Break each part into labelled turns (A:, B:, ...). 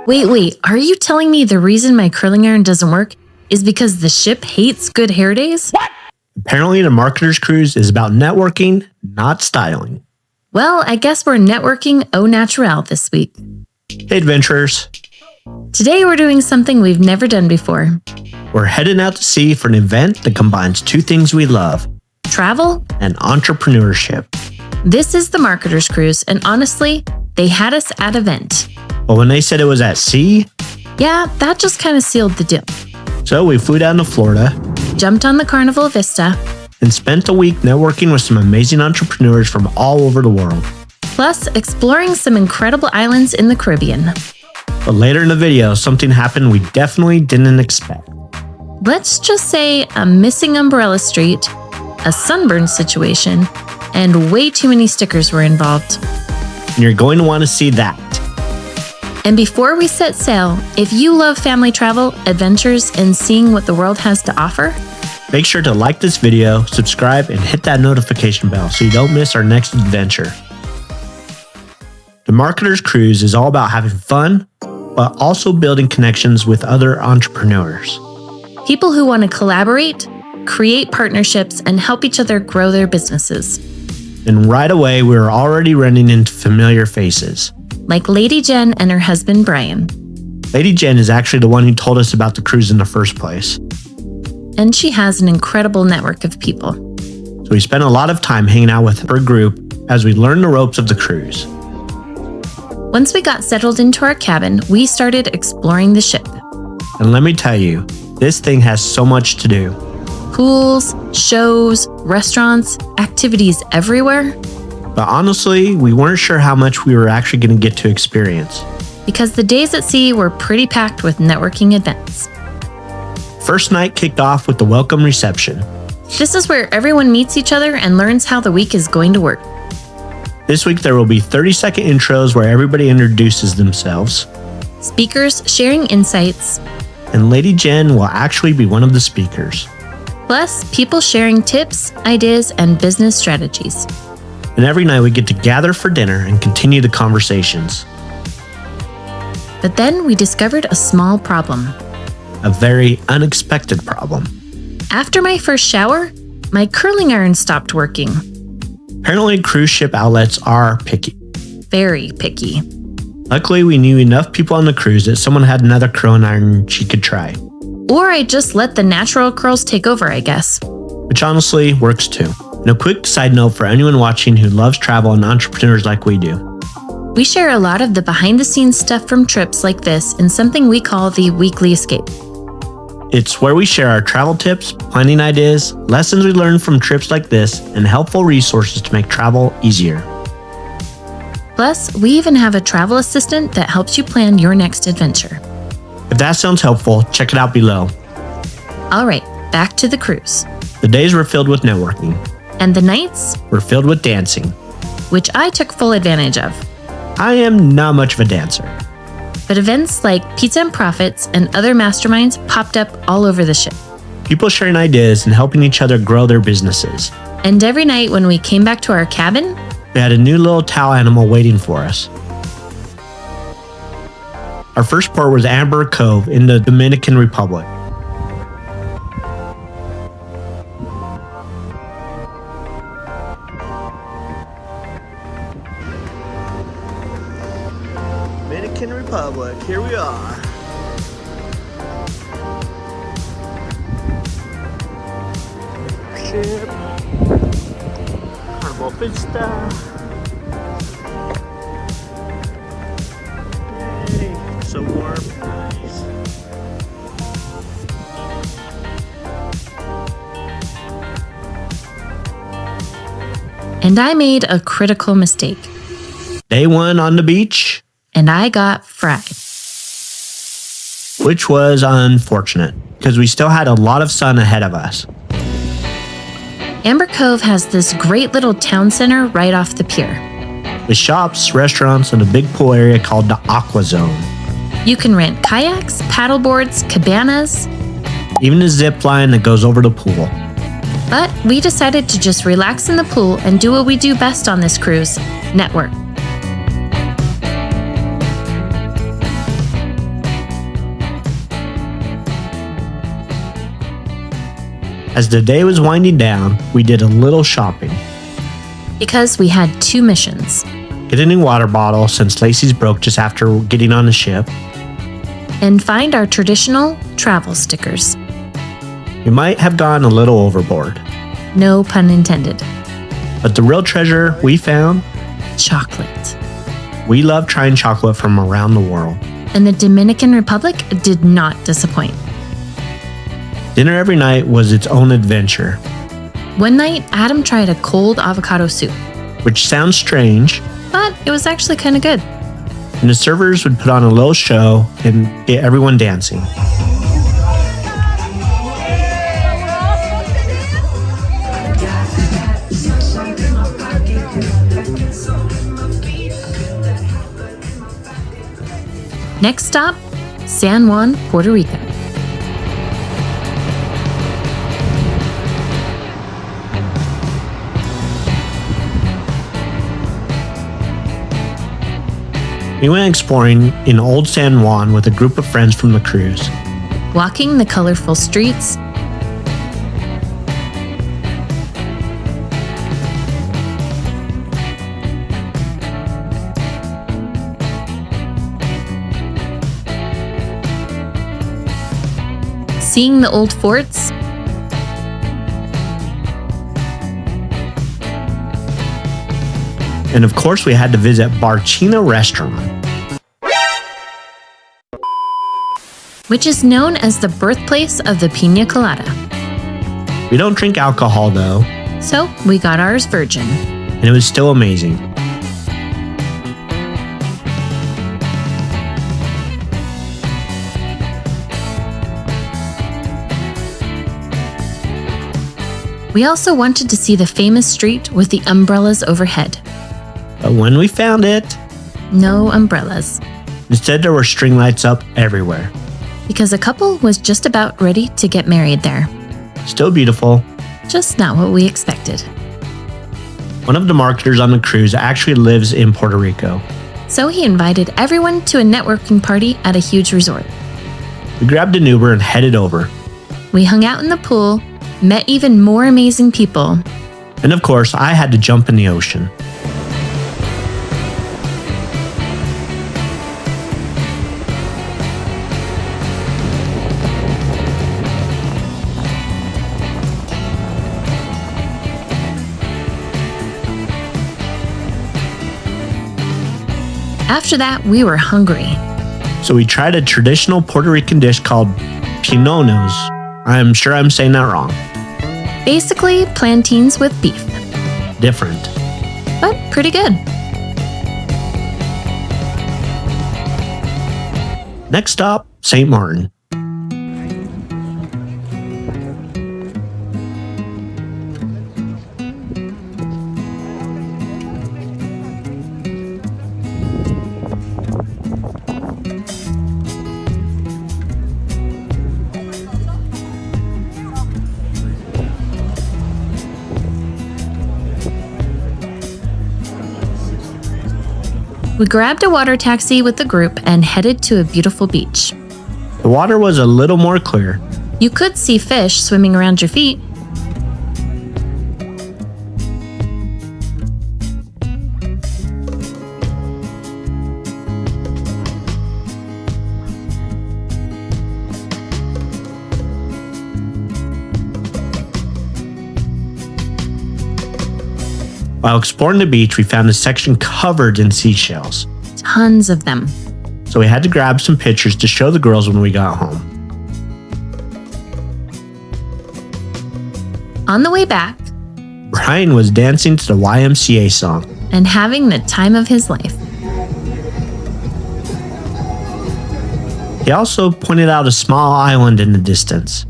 A: Wait, are you telling me the reason my curling iron doesn't work is because the ship hates good hair days?
B: What? Apparently, the Marketer's Cruise is about networking, not styling.
A: Well, I guess we're networking au naturel this week.
B: Hey, adventurers.
A: Today we're doing something we've never done before.
B: We're heading out to sea for an event that combines two things we love:
A: travel
B: and entrepreneurship.
A: This is the Marketer's Cruise, and honestly, they had us at event.
B: But when they said it was at sea,
A: yeah, that just kind of sealed the deal.
B: So we flew down to Florida,
A: jumped on the Carnival Vista,
B: and spent a week networking with some amazing entrepreneurs from all over the world.
A: Plus, exploring some incredible islands in the Caribbean.
B: But later in the video, something happened we definitely didn't expect.
A: Let's just say a missing umbrella street, a sunburn situation, and way too many stickers were involved.
B: And you're going to want to see that.
A: And before we set sail, if you love family travel, adventures, and seeing what the world has to offer,
B: make sure to like this video, subscribe, and hit that notification bell so you don't miss our next adventure. The Marketer's Cruise is all about having fun, but also building connections with other entrepreneurs.
A: People who want to collaborate, create partnerships, and help each other grow their businesses.
B: And right away, we were already running into familiar faces.
A: Like Lady Jen and her husband, Brian.
B: Lady Jen is actually the one who told us about the cruise in the first place.
A: And she has an incredible network of people.
B: So we spent a lot of time hanging out with her group as we learned the ropes of the cruise.
A: Once we got settled into our cabin, we started exploring the ship.
B: And let me tell you, this thing has so much to do.
A: Pools, shows, restaurants, activities everywhere.
B: But honestly, we weren't sure how much we were actually going to get to experience.
A: Because the days at sea were pretty packed with networking events.
B: First night kicked off with the welcome reception.
A: This is where everyone meets each other and learns how the week is going to work.
B: This week there will be 30-second intros where everybody introduces themselves.
A: Speakers sharing insights.
B: And Lady Jen will actually be one of the speakers.
A: Plus, people sharing tips, ideas, and business strategies.
B: And every night we get to gather for dinner and continue the conversations.
A: But then we discovered a small problem.
B: A very unexpected problem.
A: After my first shower, my curling iron stopped working.
B: Apparently, cruise ship outlets are picky.
A: Very picky.
B: Luckily, we knew enough people on the cruise that someone had another curling iron she could try.
A: Or I just let the natural curls take over, I guess.
B: Which honestly works too. And a quick side note for anyone watching who loves travel and entrepreneurs like we do.
A: We share a lot of the behind-the-scenes stuff from trips like this in something we call the Weekly Escape.
B: It's where we share our travel tips, planning ideas, lessons we learned from trips like this, and helpful resources to make travel easier.
A: Plus, we even have a travel assistant that helps you plan your next adventure.
B: If that sounds helpful, check it out below.
A: All right, back to the cruise.
B: The days were filled with networking.
A: And the nights
B: were filled with dancing.
A: Which I took full advantage of.
B: I am not much of a dancer.
A: But events like Pizza and Profits and other masterminds popped up all over the ship.
B: People sharing ideas and helping each other grow their businesses.
A: And every night when we came back to our cabin,
B: we had a new little towel animal waiting for us. Our first port was Amber Cove in the Dominican Republic. Dominican Republic, here we are. Ship. Carnival Vista. Yay, so warm, nice.
A: And I made a critical mistake.
B: Day one on the beach.
A: And I got fried.
B: Which was unfortunate, because we still had a lot of sun ahead of us.
A: Amber Cove has this great little town center right off the pier.
B: With shops, restaurants, and a big pool area called the Aqua Zone.
A: You can rent kayaks, paddleboards, cabanas.
B: Even a zip line that goes over the pool.
A: But we decided to just relax in the pool and do what we do best on this cruise, network.
B: As the day was winding down, we did a little shopping.
A: Because we had 2 missions.
B: Get a new water bottle since Lacey's broke just after getting on the ship.
A: And find our traditional travel stickers.
B: We might have gone a little overboard.
A: No pun intended.
B: But the real treasure we found?
A: Chocolate.
B: We love trying chocolate from around the world.
A: And the Dominican Republic did not disappoint.
B: Dinner every night was its own adventure.
A: One night, Adam tried a cold avocado soup.
B: Which sounds strange.
A: But it was actually kind of good.
B: And the servers would put on a little show and get everyone dancing.
A: Next stop, San Juan, Puerto Rico.
B: We went exploring in Old San Juan with a group of friends from the cruise.
A: Walking the colorful streets, seeing the old forts,
B: And of course, we had to visit Barcina Restaurant.
A: which is known as the birthplace of the pina colada.
B: We don't drink alcohol though,
A: So we got ours virgin.
B: and it was still amazing.
A: We also wanted to see the famous street with the umbrellas overhead.
B: But when we found it,
A: No umbrellas,
B: instead there were string lights up everywhere.
A: because a couple was just about ready to get married there.
B: Still beautiful.
A: Just not what we expected.
B: One of the marketers on the cruise actually lives in Puerto Rico.
A: So he invited everyone to a networking party at a huge resort.
B: We grabbed an Uber and headed over.
A: We hung out in the pool, met even more amazing people,
B: And of course, I had to jump in the ocean.
A: After that, we were hungry.
B: So we tried a traditional Puerto Rican dish called pinonos. I'm sure I'm saying that wrong.
A: Basically, plantains with beef,
B: Different.
A: but pretty good.
B: Next stop, St. Martin.
A: We grabbed a water taxi with the group and headed to a beautiful beach.
B: The water was a little more clear.
A: You could see fish swimming around your feet.
B: While exploring the beach, we found a section covered in seashells.
A: Tons of them.
B: So we had to grab some pictures to show the girls when we got home.
A: On the way back,
B: Ryan was dancing to the YMCA song.
A: and having the time of his life.
B: He also pointed out a small island in the distance.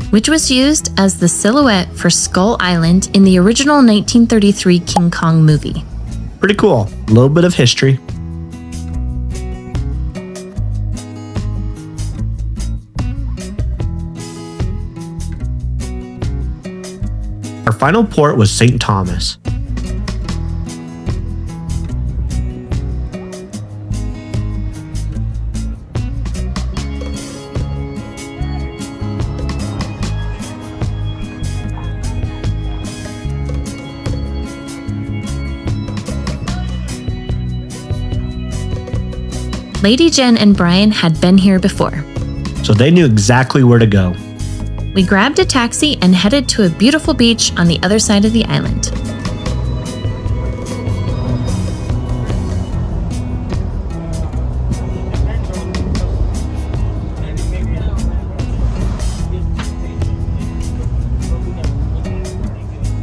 A: Which was used as the silhouette for Skull Island in the original 1933 King Kong movie.
B: Pretty cool. A little bit of history. Our final port was St. Thomas.
A: Lady Jen and Brian had been here before.
B: So they knew exactly where to go.
A: We grabbed a taxi and headed to a beautiful beach on the other side of the island.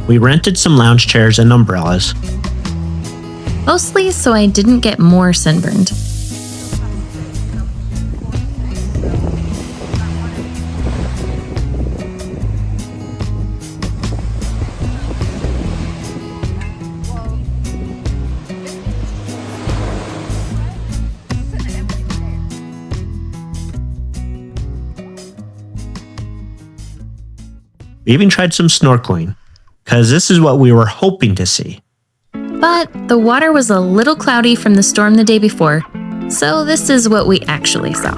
B: We rented some lounge chairs and umbrellas.
A: Mostly so I didn't get more sunburned.
B: We even tried some snorkeling, because this is what we were hoping to see.
A: But the water was a little cloudy from the storm the day before, so this is what we actually saw.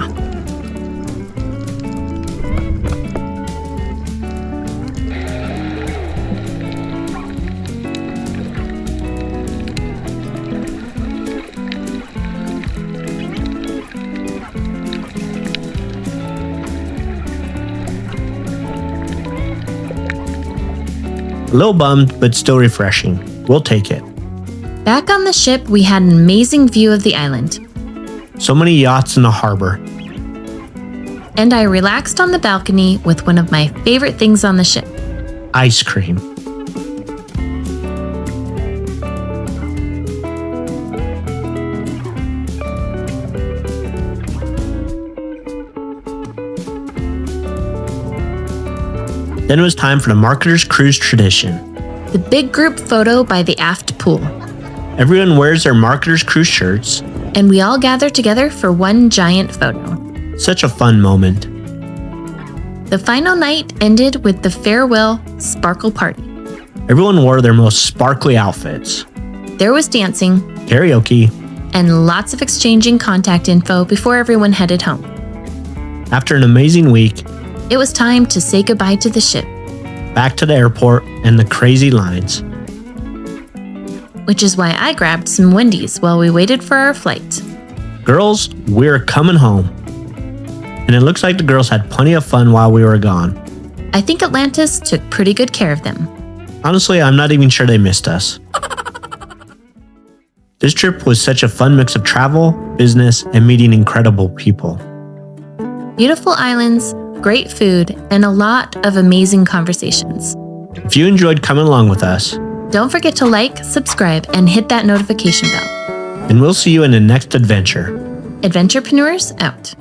B: A little bummed, but still refreshing. We'll take it.
A: Back on the ship, we had an amazing view of the island.
B: So many yachts in the harbor.
A: And I relaxed on the balcony with one of my favorite things on the ship.
B: Ice cream. Then it was time for the Marketer's Cruise tradition.
A: The big group photo by the aft pool.
B: Everyone wears their Marketer's Cruise shirts.
A: And we all gather together for one giant photo.
B: Such a fun moment.
A: The final night ended with the farewell sparkle party.
B: Everyone wore their most sparkly outfits.
A: There was dancing,
B: Karaoke,
A: and lots of exchanging contact info before everyone headed home.
B: After an amazing week,
A: It was time to say goodbye to the ship,
B: back to the airport and the crazy lines.
A: which is why I grabbed some Wendy's while we waited for our flight.
B: Girls, we're coming home. And it looks like the girls had plenty of fun while we were gone.
A: I think Atlantis took pretty good care of them.
B: Honestly, I'm not even sure they missed us. This trip was such a fun mix of travel, business, and meeting incredible people.
A: Beautiful islands, great food, and a lot of amazing conversations.
B: If you enjoyed coming along with us,
A: Don't forget to like, subscribe, and hit that notification bell.
B: and we'll see you in the next adventure.
A: Adventurepreneurs out.